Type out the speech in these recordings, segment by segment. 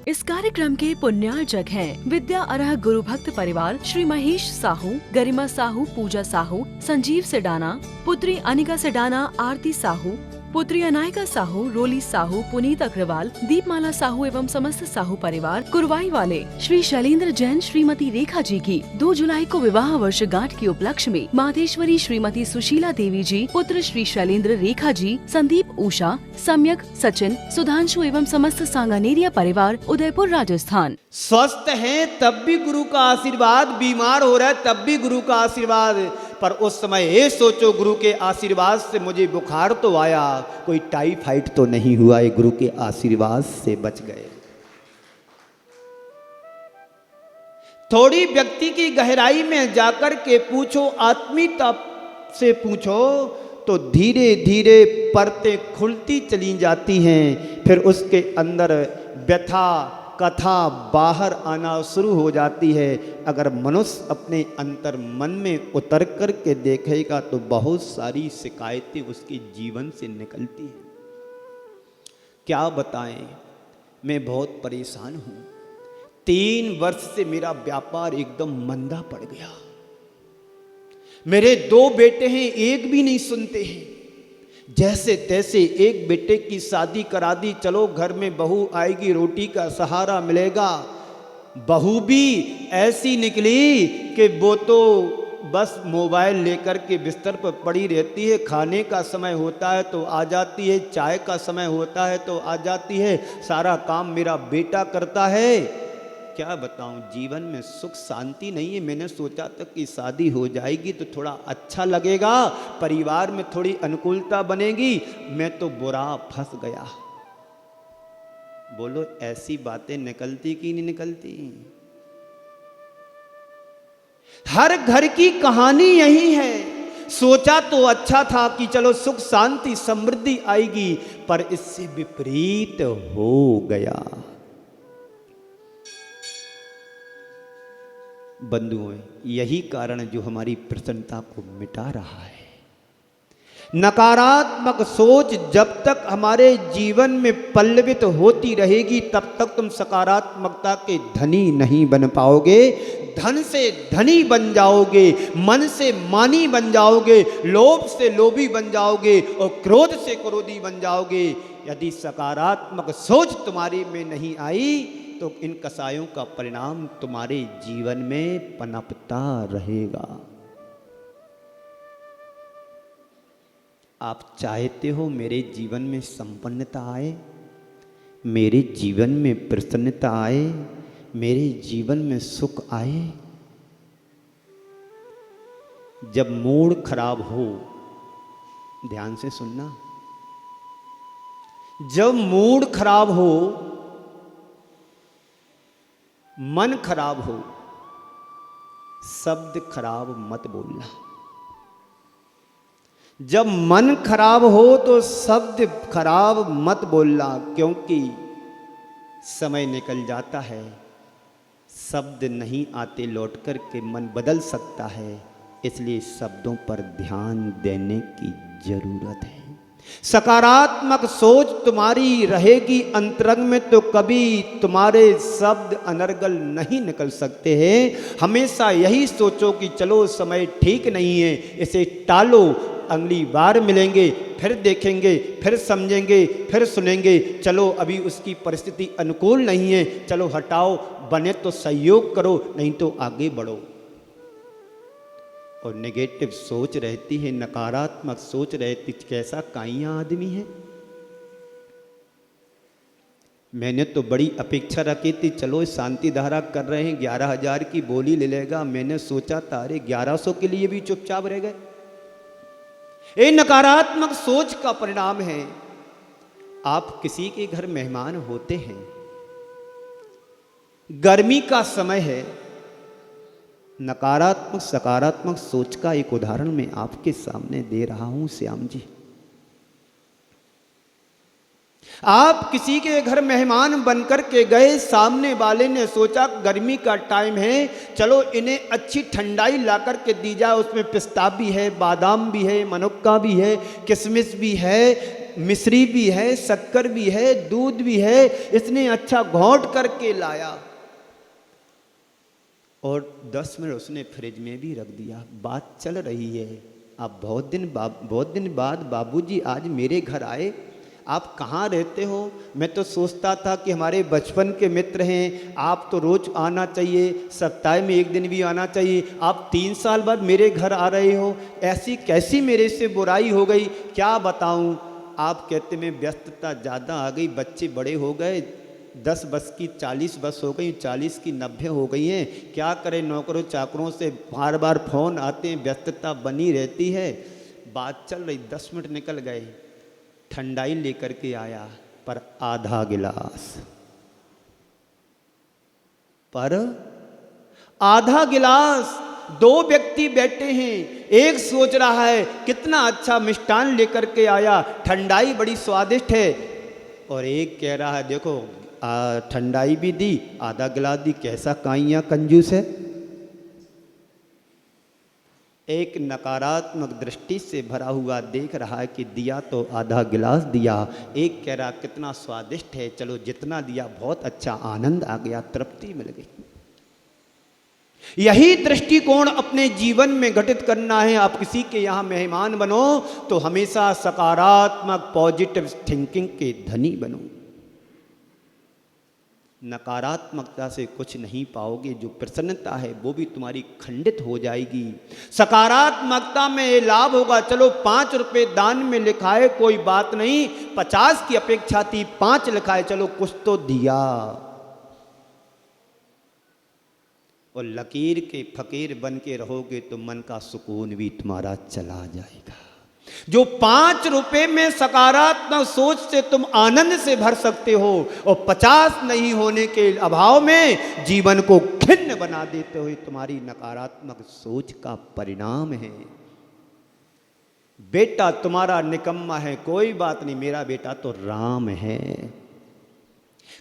इस कार्यक्रम के पुण्यार्जक हैं विद्या अरह गुरु भक्त परिवार, श्री महेश साहू, गरिमा साहू, पूजा साहू, संजीव सेडाना, पुत्री अनिका सेडाना, आरती साहू, पुत्री अनायका साहू, रोली साहू, पुनीत अग्रवाल, दीपमाला साहू एवं समस्त साहू परिवार, कुरवाई वाले श्री शैलेंद्र जैन श्रीमती रेखा जी की 2 जुलाई को विवाह वर्षगांठ के उपलक्ष्य में माधेश्वरी श्रीमती सुशीला देवी जी, पुत्र श्री शैलेंद्र रेखा जी, संदीप उषा, सम्यक सचिन, सुधांशु एवं समस्त सांगानेरिया परिवार, उदयपुर राजस्थान। स्वस्थ हैं तब भी गुरु का आशीर्वाद, बीमार हो रहा है तब भी गुरु का आशीर्वाद। पर उस समय ये सोचो, गुरु के आशीर्वाद से मुझे बुखार तो आया, कोई टाइफाइड तो नहीं हुआ, ये गुरु के आशीर्वाद से बच गए। थोड़ी व्यक्ति की गहराई में जाकर के पूछो, आत्मीयता से पूछो, तो धीरे धीरे परतें खुलती चली जाती हैं। फिर उसके अंदर व्यथा कथा बाहर आना शुरू हो जाती है। अगर मनुष्य अपने अंतर मन में उतर कर के देखेगा तो बहुत सारी शिकायतें उसके जीवन से निकलती हैं। क्या बताएं, मैं बहुत परेशान हूँ। 3 वर्ष से मेरा व्यापार एकदम मंदा पड़ गया। मेरे 2 बेटे हैं, एक भी नहीं सुनते हैं। जैसे तैसे एक बेटे की शादी करा दी, चलो घर में बहू आएगी, रोटी का सहारा मिलेगा। बहू भी ऐसी निकली कि वो तो बस मोबाइल लेकर के बिस्तर पर पड़ी रहती है। खाने का समय होता है तो आ जाती है, चाय का समय होता है तो आ जाती है। सारा काम मेरा बेटा करता है। क्या बताऊं, जीवन में सुख शांति नहीं है। मैंने सोचा था कि शादी हो जाएगी तो थोड़ा अच्छा लगेगा, परिवार में थोड़ी अनुकूलता बनेगी। मैं तो बुरा फंस गया। बोलो, ऐसी बातें निकलती कि नहीं निकलती? हर घर की कहानी यही है। सोचा तो अच्छा था कि चलो सुख शांति समृद्धि आएगी, पर इससे विपरीत हो गया। बंधुओं, यही कारण जो हमारी प्रसन्नता को मिटा रहा है। नकारात्मक सोच जब तक हमारे जीवन में पल्लवित होती रहेगी तब तक तुम सकारात्मकता के धनी नहीं बन पाओगे। धन से धनी बन जाओगे, मन से मानी बन जाओगे, लोभ से लोभी बन जाओगे और क्रोध से क्रोधी बन जाओगे। यदि सकारात्मक सोच तुम्हारी में नहीं आई तो इन कसायों का परिणाम तुम्हारे जीवन में पनपता रहेगा। आप चाहते हो मेरे जीवन में संपन्नता आए, मेरे जीवन में प्रसन्नता आए, मेरे जीवन में सुख आए? जब मूड खराब हो, ध्यान से सुनना, जब मूड खराब हो, मन खराब हो, शब्द खराब मत बोलना। जब मन खराब हो तो शब्द खराब मत बोलना, क्योंकि समय निकल जाता है, शब्द नहीं आते लौट कर के, मन बदल सकता है। इसलिए शब्दों पर ध्यान देने की जरूरत है। सकारात्मक सोच तुम्हारी रहेगी अंतरंग में तो कभी तुम्हारे शब्द अनर्गल नहीं निकल सकते हैं। हमेशा यही सोचो कि चलो समय ठीक नहीं है, इसे टालो, अगली बार मिलेंगे, फिर देखेंगे, फिर समझेंगे, फिर सुनेंगे। चलो अभी उसकी परिस्थिति अनुकूल नहीं है, चलो हटाओ, बने तो सहयोग करो, नहीं तो आगे बढ़ो। और नेगेटिव सोच रहती है, नकारात्मक सोच रहती, कैसा काइया आदमी है। मैंने तो बड़ी अपेक्षा रखी थी, चलो शांति धारा कर रहे हैं, 11,000 की बोली ले लेगा। मैंने सोचा था अरे 1100 के लिए भी चुपचाप रह गए। ये नकारात्मक सोच का परिणाम है। आप किसी के घर मेहमान होते हैं, गर्मी का समय है, नकारात्मक सकारात्मक सोच का एक उदाहरण मैं आपके सामने दे रहा हूं। श्याम जी, आप किसी के घर मेहमान बनकर के गए, सामने वाले ने सोचा गर्मी का टाइम है, चलो इन्हें अच्छी ठंडाई ला कर के दी जाए। उसमें पिस्ता भी है, बादाम भी है, मनुक्का भी है, किशमिश भी है, मिश्री भी है, शक्कर भी है, दूध भी है, इसने अच्छा घोंट करके लाया और 10 मिनट उसने फ्रिज में भी रख दिया। बात चल रही है। अब बहुत दिन बाद बाबूजी आज मेरे घर आए। आप कहाँ रहते हो? मैं तो सोचता था कि हमारे बचपन के मित्र हैं, आप तो रोज आना चाहिए, सप्ताह में एक दिन भी आना चाहिए। आप 3 साल बाद मेरे घर आ रहे हो, ऐसी कैसी मेरे से बुराई हो गई? क्या बताऊं? आप कहते में व्यस्तता ज़्यादा आ गई, बच्चे बड़े हो गए, 10 बस की 40 बस हो गई, 40 की 90 हो गई हैं। क्या करें, नौकरों चाकरों से बार बार फ़ोन आते हैं, व्यस्तता बनी रहती है। बात चल रही, 10 मिनट निकल गए। ठंडाई लेकर के आया, पर आधा गिलास, पर आधा गिलास। 2 व्यक्ति बैठे हैं, एक सोच रहा है कितना अच्छा मिष्ठान लेकर के आया, ठंडाई बड़ी स्वादिष्ट है, और एक कह रहा है देखो ठंडाई भी दी, आधा गिलास दी, कैसा काइयाँ कंजूस है। एक नकारात्मक दृष्टि से भरा हुआ देख रहा है कि दिया तो आधा गिलास दिया, एक कह रहा कितना स्वादिष्ट है, चलो जितना दिया बहुत अच्छा, आनंद आ गया, तृप्ति मिल गई। यही दृष्टिकोण अपने जीवन में घटित करना है। आप किसी के यहाँ मेहमान बनो तो हमेशा सकारात्मक पॉजिटिव थिंकिंग के धनी बनो। नकारात्मकता से कुछ नहीं पाओगे, जो प्रसन्नता है वो भी तुम्हारी खंडित हो जाएगी। सकारात्मकता में ये लाभ होगा, चलो 5 रुपए दान में लिखाए कोई बात नहीं, 50 की अपेक्षा थी, 5 लिखाए, चलो कुछ तो दिया। और लकीर के फकीर बन के रहोगे तो मन का सुकून भी तुम्हारा चला जाएगा। जो 5 रुपए में सकारात्मक सोच से तुम आनंद से भर सकते हो, और 50 नहीं होने के अभाव में जीवन को खिन्न बना देते हो, तुम्हारी नकारात्मक सोच का परिणाम है। बेटा तुम्हारा निकम्मा है, कोई बात नहीं, मेरा बेटा तो राम है।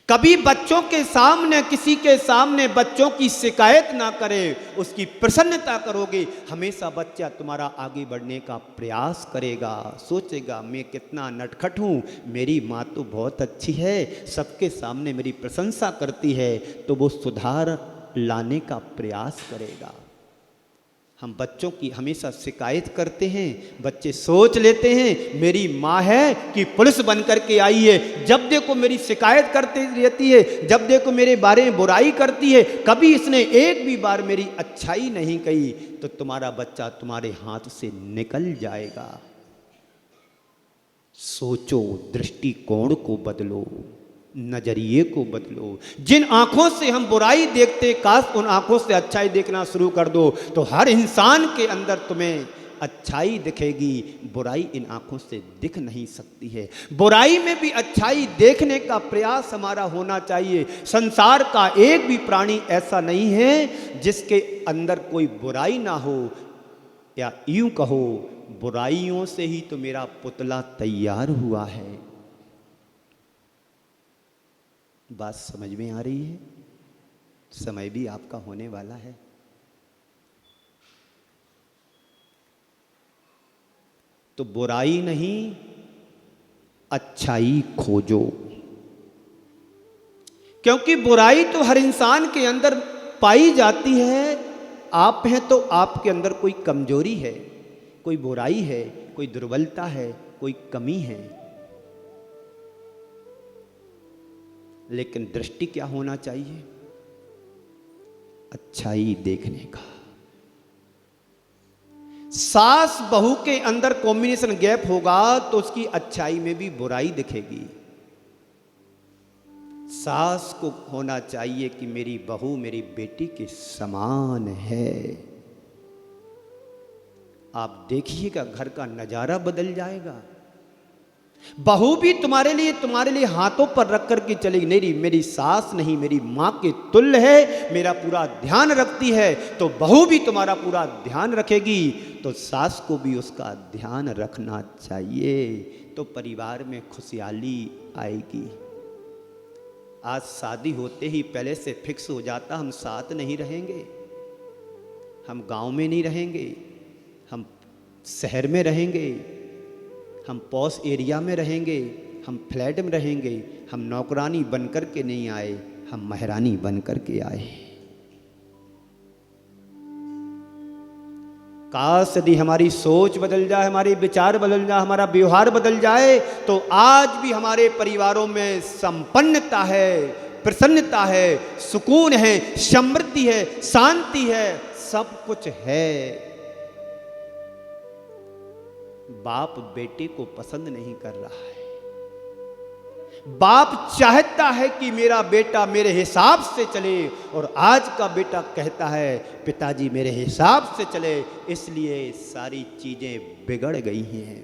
कभी बच्चों के सामने, किसी के सामने बच्चों की शिकायत ना करें, उसकी प्रसन्नता करोगे, हमेशा बच्चा तुम्हारा आगे बढ़ने का प्रयास करेगा, सोचेगा मैं कितना नटखट हूँ, मेरी माँ तो बहुत अच्छी है, सबके सामने मेरी प्रशंसा करती है, तो वो सुधार लाने का प्रयास करेगा। हम बच्चों की हमेशा शिकायत करते हैं, बच्चे सोच लेते हैं मेरी माँ है कि पुलिस बन करके आई है, जब देखो मेरी शिकायत करती रहती है, जब देखो मेरे बारे में बुराई करती है, कभी इसने एक भी बार मेरी अच्छाई नहीं कही, तो तुम्हारा बच्चा तुम्हारे हाथ से निकल जाएगा। सोचो, दृष्टिकोण को बदलो, नजरिए को बदलो। जिन आंखों से हम बुराई देखते, काश उन आंखों से अच्छाई देखना शुरू कर दो, तो हर इंसान के अंदर तुम्हें अच्छाई दिखेगी। बुराई इन आंखों से दिख नहीं सकती है। बुराई में भी अच्छाई देखने का प्रयास हमारा होना चाहिए। संसार का एक भी प्राणी ऐसा नहीं है जिसके अंदर कोई बुराई ना हो, या यूं कहो बुराइयों से ही तो मेरा पुतला तैयार हुआ है। बात समझ में आ रही है? समय भी आपका होने वाला है। तो बुराई नहीं, अच्छाई खोजो, क्योंकि बुराई तो हर इंसान के अंदर पाई जाती है। आप हैं तो आपके अंदर कोई कमजोरी है, कोई बुराई है, कोई दुर्बलता है, कोई कमी है, लेकिन दृष्टि क्या होना चाहिए? अच्छाई देखने का। सास बहू के अंदर कॉम्बिनेशन गैप होगा तो उसकी अच्छाई में भी बुराई दिखेगी। सास को होना चाहिए कि मेरी बहू मेरी बेटी के समान है। आप देखिएगा घर का नजारा बदल जाएगा। बहू भी तुम्हारे लिए हाथों पर रख करके चलेगी, नहीं मेरी सास नहीं, मेरी माँ के तुल्य है, मेरा पूरा ध्यान रखती है, तो बहू भी तुम्हारा पूरा ध्यान रखेगी। तो सास को भी उसका ध्यान रखना चाहिए, तो परिवार में खुशहाली आएगी। आज शादी होते ही पहले से फिक्स हो जाता, हम साथ नहीं रहेंगे, हम गांव में नहीं रहेंगे, हम शहर में रहेंगे, हम पॉश एरिया में रहेंगे, हम फ्लैट में रहेंगे, हम नौकरानी बनकर के नहीं आए, हम महारानी बनकर के आए। काश यदि हमारी सोच बदल जाए, हमारे विचार बदल जाए, हमारा व्यवहार बदल जाए, तो आज भी हमारे परिवारों में संपन्नता है, प्रसन्नता है, सुकून है, समृद्धि है, शांति है, सब कुछ है। बाप बेटे को पसंद नहीं कर रहा है। बाप चाहता है कि मेरा बेटा मेरे हिसाब से चले, और आज का बेटा कहता है पिताजी मेरे हिसाब से चले, इसलिए सारी चीजें बिगड़ गई हैं।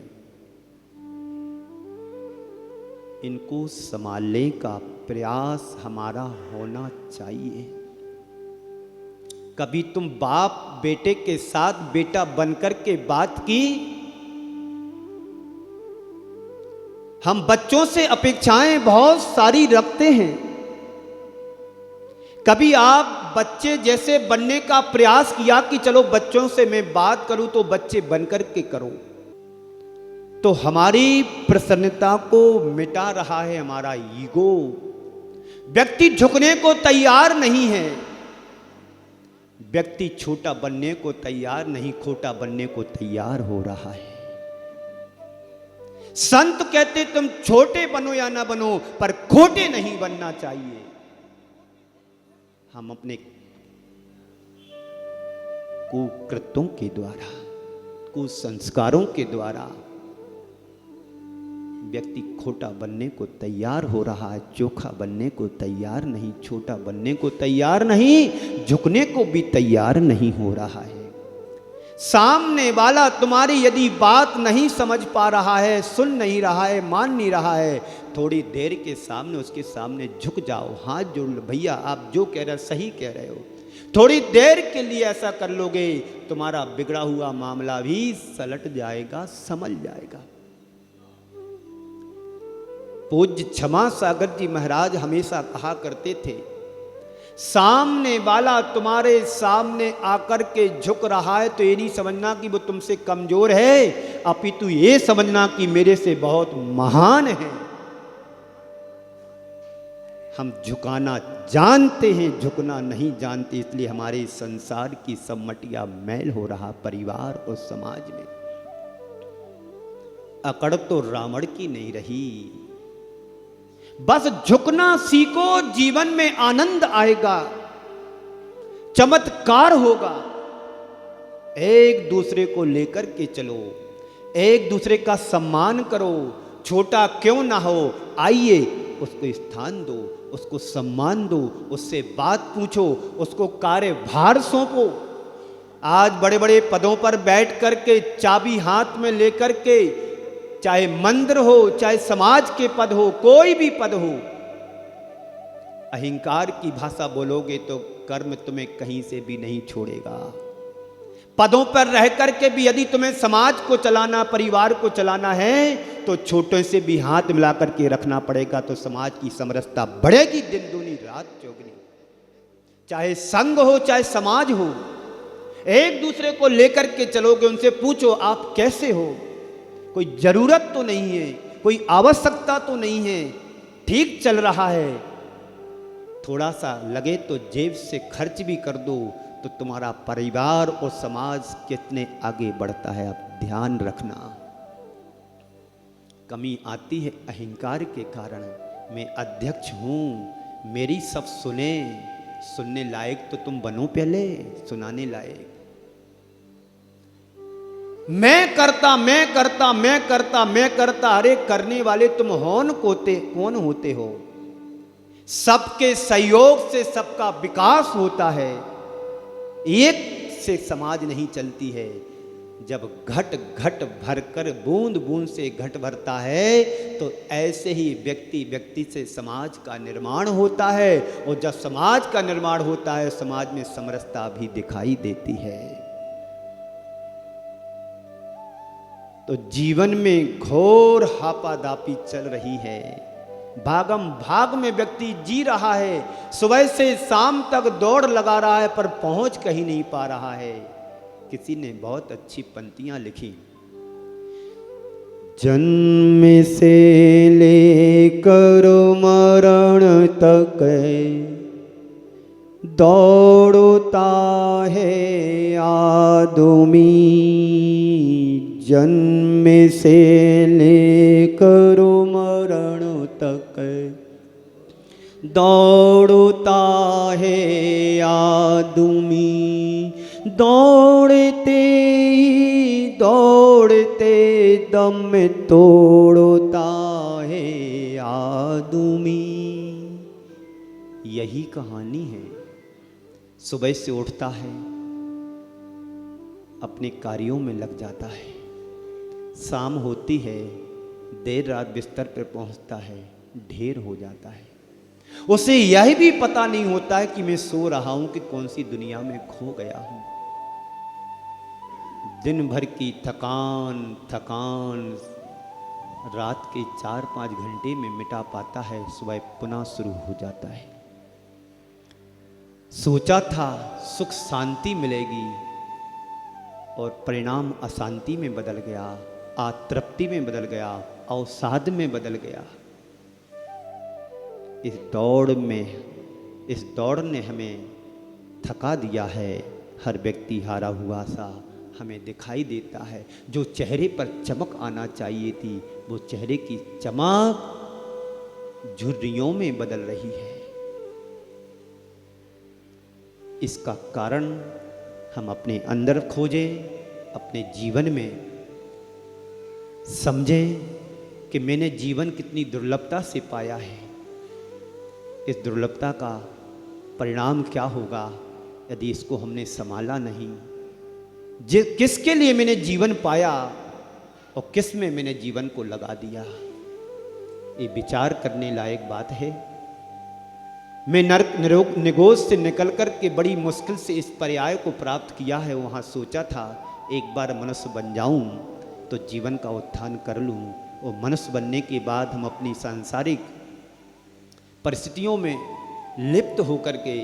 इनको संभालने का प्रयास हमारा होना चाहिए। कभी तुम बाप बेटे के साथ बेटा बनकर के बात की? हम बच्चों से अपेक्षाएं बहुत सारी रखते हैं। कभी आप बच्चे जैसे बनने का प्रयास किया कि चलो बच्चों से मैं बात करूं तो बच्चे बनकर के करो, तो हमारी प्रसन्नता को मिटा रहा है हमारा ईगो। व्यक्ति झुकने को तैयार नहीं है, व्यक्ति छोटा बनने को तैयार नहीं, खोटा बनने को तैयार हो रहा है। संत कहते तुम छोटे बनो या ना बनो, पर खोटे नहीं बनना चाहिए। हम अपने कुकृत्यों के द्वारा, कुसंस्कारों के द्वारा व्यक्ति खोटा बनने को तैयार हो रहा है, चोखा बनने को तैयार नहीं, छोटा बनने को तैयार नहीं, झुकने को भी तैयार नहीं हो रहा है। सामने वाला तुम्हारी यदि बात नहीं समझ पा रहा है, सुन नहीं रहा है, मान नहीं रहा है, थोड़ी देर के सामने उसके सामने झुक जाओ, हाथ जोड़ लो, भैया आप जो कह रहे सही कह रहे हो। थोड़ी देर के लिए ऐसा कर लोगे, तुम्हारा बिगड़ा हुआ मामला भी सलट जाएगा, संभल जाएगा। पूज्य क्षमा सागर जी महाराज हमेशा कहा करते थे, सामने वाला तुम्हारे सामने आकर के झुक रहा है तो ये नहीं समझना कि वो तुमसे कमजोर है, अपितु ये समझना कि मेरे से बहुत महान है। हम झुकाना जानते हैं, झुकना नहीं जानते, इसलिए हमारे संसार की सब मटिया मैल हो रहा परिवार और समाज में। अकड़ तो रावण की नहीं रही। बस झुकना सीखो, जीवन में आनंद आएगा, चमत्कार होगा। एक दूसरे को लेकर के चलो, एक दूसरे का सम्मान करो, छोटा क्यों ना हो, आइए उसको स्थान दो, उसको सम्मान दो, उससे बात पूछो, उसको कार्यभार सौंपो। आज बड़े बड़े पदों पर बैठ करके चाबी हाथ में लेकर के, चाहे मंदिर हो, चाहे समाज के पद हो, कोई भी पद हो, अहंकार की भाषा बोलोगे तो कर्म तुम्हें कहीं से भी नहीं छोड़ेगा। पदों पर रह करके भी यदि तुम्हें समाज को चलाना, परिवार को चलाना है, तो छोटे से भी हाथ मिला करके रखना पड़ेगा, तो समाज की समरसता बढ़ेगी दिन दूनी रात चौगनी। चाहे संघ हो, चाहे समाज हो, एक दूसरे को लेकर के चलोगे, उनसे पूछो आप कैसे हो। कोई जरूरत तो नहीं है, कोई आवश्यकता तो नहीं है, ठीक चल रहा है, थोड़ा सा लगे तो जेब से खर्च भी कर दो, तो तुम्हारा परिवार और समाज कितने आगे बढ़ता है, आप ध्यान रखना। कमी आती है अहंकार के कारण। मैं अध्यक्ष हूं, मेरी सब सुने, सुनने लायक तो तुम बनो पहले, सुनाने लायक। मैं करता, मैं करता, मैं करता, मैं करता, अरे करने वाले तुम कौन होते हो? सबके सहयोग से सबका विकास होता है, एक से समाज नहीं चलती है। जब घट घट भरकर बूंद बूंद से घट भरता है, तो ऐसे ही व्यक्ति व्यक्ति से समाज का निर्माण होता है, और जब समाज का निर्माण होता है, समाज में समरसता भी दिखाई देती है। तो जीवन में घोर हापादापी चल रही है, भागम भाग में व्यक्ति जी रहा है, सुबह से शाम तक दौड़ लगा रहा है, पर पहुंच कहीं नहीं पा रहा है। किसी ने बहुत अच्छी पंक्तियां लिखी, जन्म से लेकर मरण तक दौड़ता है आदमी। जन्म से लेकर मरण तक दौड़ता है आदमी। दौड़ते ही दौड़ते दम तोड़ता है आदमी। यही कहानी है। सुबह से उठता है, अपने कार्यों में लग जाता है, शाम होती है, देर रात बिस्तर पर पहुंचता है, ढेर हो जाता है। उसे यह भी पता नहीं होता है कि मैं सो रहा हूं कि कौन सी दुनिया में खो गया हूं। दिन भर की थकान रात के 4-5 घंटे में मिटा पाता है, सुबह पुनः शुरू हो जाता है। सोचा था सुख शांति मिलेगी और परिणाम अशांति में बदल गया, अतृप्ति में बदल गया, अवसाद में बदल गया। इस दौड़ ने हमें थका दिया है। हर व्यक्ति हारा हुआ सा हमें दिखाई देता है। जो चेहरे पर चमक आना चाहिए थी, वो चेहरे की चमक झुर्रियों में बदल रही है। इसका कारण हम अपने अंदर खोजें, अपने जीवन में समझें कि मैंने जीवन कितनी दुर्लभता से पाया है। इस दुर्लभता का परिणाम क्या होगा यदि इसको हमने संभाला नहीं। किसके लिए मैंने जीवन पाया और किस में मैंने जीवन को लगा दिया, ये विचार करने लायक बात है। मैं नरक निगोज से निकल कर के बड़ी मुश्किल से इस पर्याय को प्राप्त किया है। वहाँ सोचा था एक बार मनुष्य बन जाऊं तो जीवन का उत्थान कर लूं, और मनुष्य बनने के बाद हम अपनी सांसारिक परिस्थितियों में लिप्त होकर के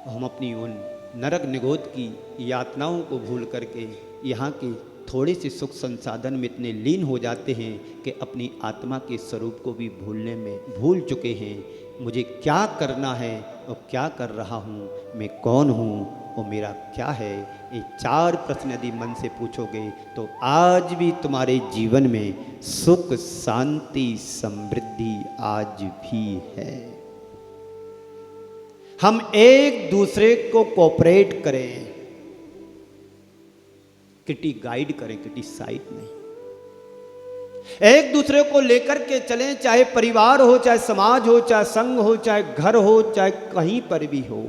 हम अपनी उन नरक निगोद की यातनाओं को भूल करके यहाँ के थोड़े से सुख संसाधन में इतने लीन हो जाते हैं कि अपनी आत्मा के स्वरूप को भी भूलने में भूल चुके हैं। मुझे क्या करना है और क्या कर रहा हूँ, मैं कौन हूँ और मेरा क्या है, ये 4 प्रश्न यदि मन से पूछोगे तो आज भी तुम्हारे जीवन में सुख शांति समृद्धि आज भी है। हम एक दूसरे को कोऑपरेट करें, किटी गाइड करें, किटी साइड नहीं। एक दूसरे को लेकर के चलें, चाहे परिवार हो, चाहे समाज हो, चाहे संघ हो, चाहे घर हो, चाहे कहीं पर भी हो।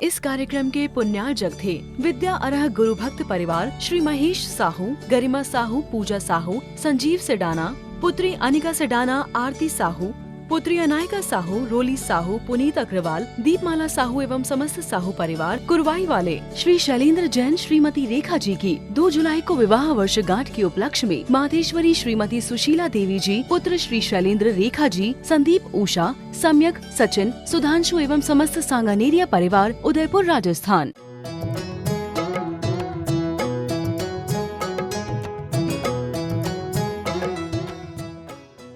इस कार्यक्रम के पुण्यार्जक थे विद्या अरह गुरु भक्त परिवार श्री महेश साहू, गरिमा साहू, पूजा साहू, संजीव सेडाना, पुत्री अनिका सेडाना, आरती साहू, पुत्री अनायका साहू, रोली साहू, पुनीत अग्रवाल, दीपमाला साहू एवं समस्त साहू परिवार कुरवाई वाले श्री शैलेंद्र जैन श्रीमती रेखा जी की 2 जुलाई को विवाह वर्षगांठ के उपलक्ष्य में मातेश्वरी श्रीमती सुशीला देवी जी, पुत्र श्री शैलेंद्र रेखा जी, संदीप उषा, सम्यक, सचिन, सुधांशु एवं समस्त सांगानेरिया परिवार, उदयपुर, राजस्थान।